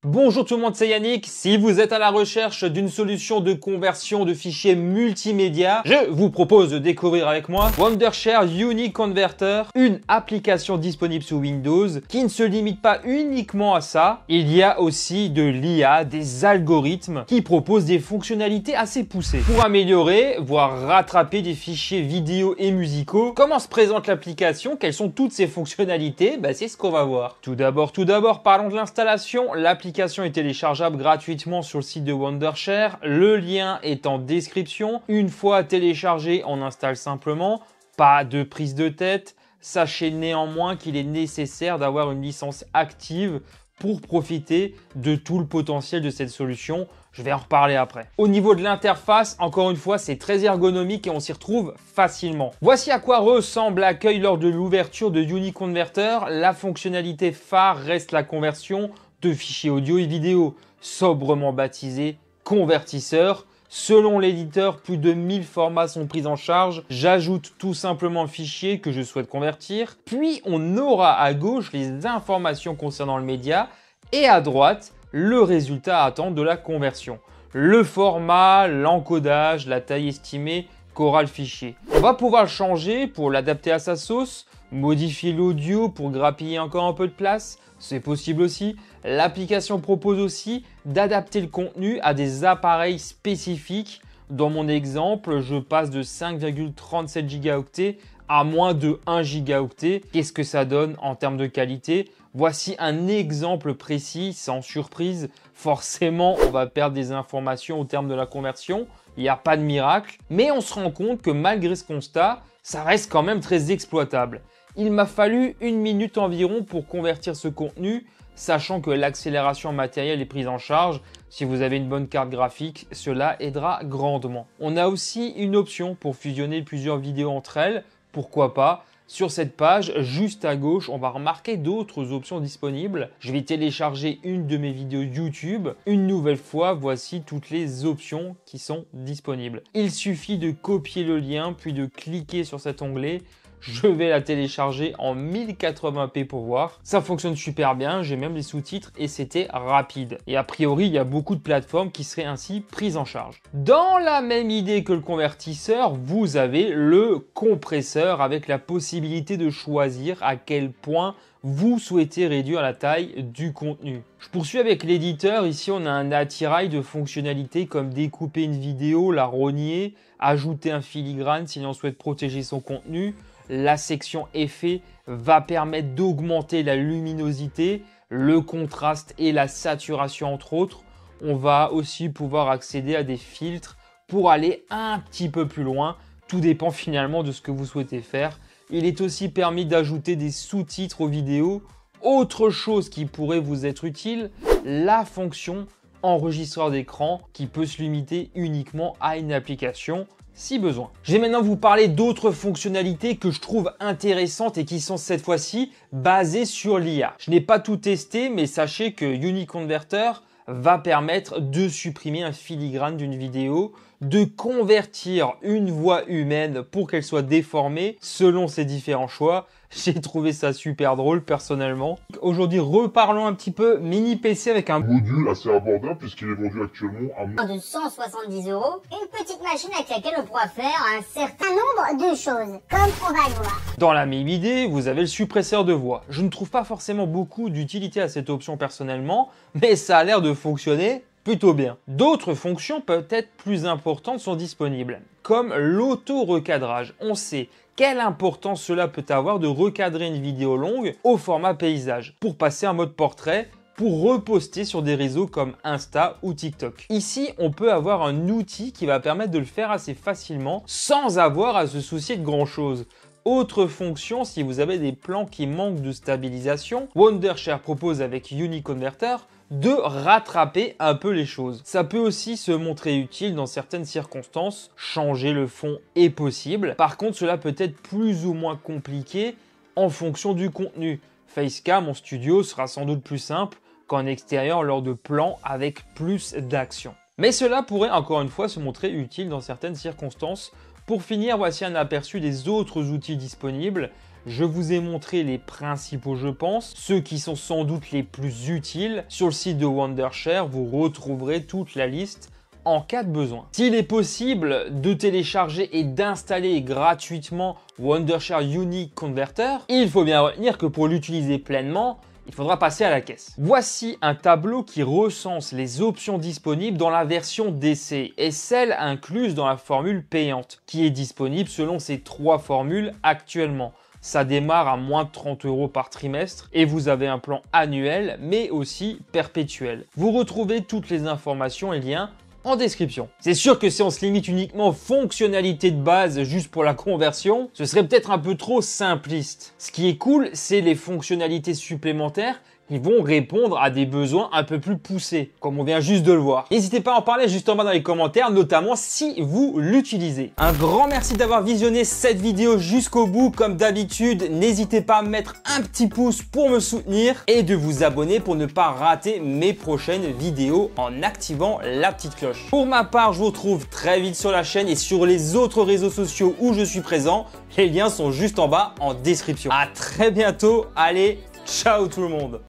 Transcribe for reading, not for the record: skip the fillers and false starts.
Bonjour tout le monde, c'est Yannick. Si vous êtes à la recherche d'une solution de conversion de fichiers multimédia, je vous propose de découvrir avec moi Wondershare Unique Converter, une application disponible sous Windows qui ne se limite pas uniquement à ça. Il y a aussi de l'IA, des algorithmes qui proposent des fonctionnalités assez poussées pour améliorer, voire rattraper des fichiers vidéo et musicaux. Comment se présente l'application? Quelles sont toutes ces fonctionnalités? C'est ce qu'on va voir. Tout d'abord, parlons de l'installation. L'application est téléchargeable gratuitement sur le site de Wondershare. Le lien est en description. Une fois téléchargé, on installe simplement. Pas de prise de tête. Sachez néanmoins qu'il est nécessaire d'avoir une licence active pour profiter de tout le potentiel de cette solution. Je vais en reparler après. Au niveau de l'interface, encore une fois, c'est très ergonomique et on s'y retrouve facilement. Voici à quoi ressemble l'accueil lors de l'ouverture de Unique Converter. La fonctionnalité phare reste la conversion de fichiers audio et vidéo, sobrement baptisé convertisseur. Selon l'éditeur, plus de 1000 formats sont pris en charge. J'ajoute tout simplement le fichier que je souhaite convertir. Puis on aura à gauche les informations concernant le média et à droite le résultat à attendre de la conversion. Le format, l'encodage, la taille estimée qu'aura le fichier. On va pouvoir le changer pour l'adapter à sa sauce, modifier l'audio pour grappiller encore un peu de place, c'est possible aussi. L'application propose aussi d'adapter le contenu à des appareils spécifiques. Dans mon exemple, je passe de 5,37 gigaoctets à moins de 1 gigaoctet. Qu'est-ce que ça donne en termes de qualité? Voici un exemple précis, sans surprise. Forcément, on va perdre des informations au terme de la conversion. Il n'y a pas de miracle. Mais on se rend compte que malgré ce constat, ça reste quand même très exploitable. Il m'a fallu 1 minute environ pour convertir ce contenu, sachant que l'accélération matérielle est prise en charge. Si vous avez une bonne carte graphique, cela aidera grandement. On a aussi une option pour fusionner plusieurs vidéos entre elles. Pourquoi pas? Sur cette page, juste à gauche, on va remarquer d'autres options disponibles. Je vais télécharger une de mes vidéos YouTube. Une nouvelle fois, voici toutes les options qui sont disponibles. Il suffit de copier le lien, puis de cliquer sur cet onglet. Je vais la télécharger en 1080p pour voir. Ça fonctionne super bien, j'ai même les sous-titres et c'était rapide. Et a priori, il y a beaucoup de plateformes qui seraient ainsi prises en charge. Dans la même idée que le convertisseur, vous avez le compresseur avec la possibilité de choisir à quel point vous souhaitez réduire la taille du contenu. Je poursuis avec l'éditeur. Ici, on a un attirail de fonctionnalités comme découper une vidéo, la rogner, ajouter un filigrane si l'on souhaite protéger son contenu. La section effets va permettre d'augmenter la luminosité, le contraste et la saturation entre autres. On va aussi pouvoir accéder à des filtres pour aller un petit peu plus loin. Tout dépend finalement de ce que vous souhaitez faire. Il est aussi permis d'ajouter des sous-titres aux vidéos. Autre chose qui pourrait vous être utile, la fonction enregistreur d'écran qui peut se limiter uniquement à une application si besoin. Je vais maintenant vous parler d'autres fonctionnalités que je trouve intéressantes et qui sont cette fois-ci basées sur l'IA. Je n'ai pas tout testé, mais sachez que Unique Converter va permettre de supprimer un filigrane d'une vidéo, de convertir une voix humaine pour qu'elle soit déformée selon ses différents choix. J'ai trouvé ça super drôle personnellement. Aujourd'hui, reparlons un petit peu mini PC avec un module assez abordable puisqu'il est vendu actuellement à moins de 170 €. Une petite machine avec laquelle on pourra faire un certain nombre de choses, comme on va le voir. Dans la même idée, vous avez le suppresseur de voix. Je ne trouve pas forcément beaucoup d'utilité à cette option personnellement, mais ça a l'air de fonctionner plutôt bien. D'autres fonctions peut-être plus importantes sont disponibles, comme l'auto-recadrage. On sait quelle importance cela peut avoir de recadrer une vidéo longue au format paysage pour passer en mode portrait, pour reposter sur des réseaux comme Insta ou TikTok. Ici, on peut avoir un outil qui va permettre de le faire assez facilement sans avoir à se soucier de grand-chose. Autre fonction, si vous avez des plans qui manquent de stabilisation, Wondershare propose avec Unique Converter de rattraper un peu les choses. Ça peut aussi se montrer utile dans certaines circonstances. Changer le fond est possible. Par contre, cela peut être plus ou moins compliqué en fonction du contenu. Facecam en studio sera sans doute plus simple qu'en extérieur lors de plans avec plus d'action. Mais cela pourrait encore une fois se montrer utile dans certaines circonstances. Pour finir, voici un aperçu des autres outils disponibles. Je vous ai montré les principaux, je pense, ceux qui sont sans doute les plus utiles. Sur le site de Wondershare, vous retrouverez toute la liste en cas de besoin. S'il est possible de télécharger et d'installer gratuitement Wondershare Unique Converter, il faut bien retenir que pour l'utiliser pleinement, il faudra passer à la caisse. Voici un tableau qui recense les options disponibles dans la version d'essai et celles incluses dans la formule payante, qui est disponible selon ces 3 formules actuellement. Ça démarre à moins de 30 € par trimestre et vous avez un plan annuel mais aussi perpétuel. Vous retrouvez toutes les informations et liens en description. C'est sûr que si on se limite uniquement aux fonctionnalités de base juste pour la conversion, ce serait peut-être un peu trop simpliste. Ce qui est cool, c'est les fonctionnalités supplémentaires qui vont répondre à des besoins un peu plus poussés, comme on vient juste de le voir. N'hésitez pas à en parler juste en bas dans les commentaires, notamment si vous l'utilisez. Un grand merci d'avoir visionné cette vidéo jusqu'au bout. Comme d'habitude, n'hésitez pas à mettre un petit pouce pour me soutenir et de vous abonner pour ne pas rater mes prochaines vidéos en activant la petite cloche. Pour ma part, je vous retrouve très vite sur la chaîne et sur les autres réseaux sociaux où je suis présent. Les liens sont juste en bas en description. À très bientôt. Allez, ciao tout le monde.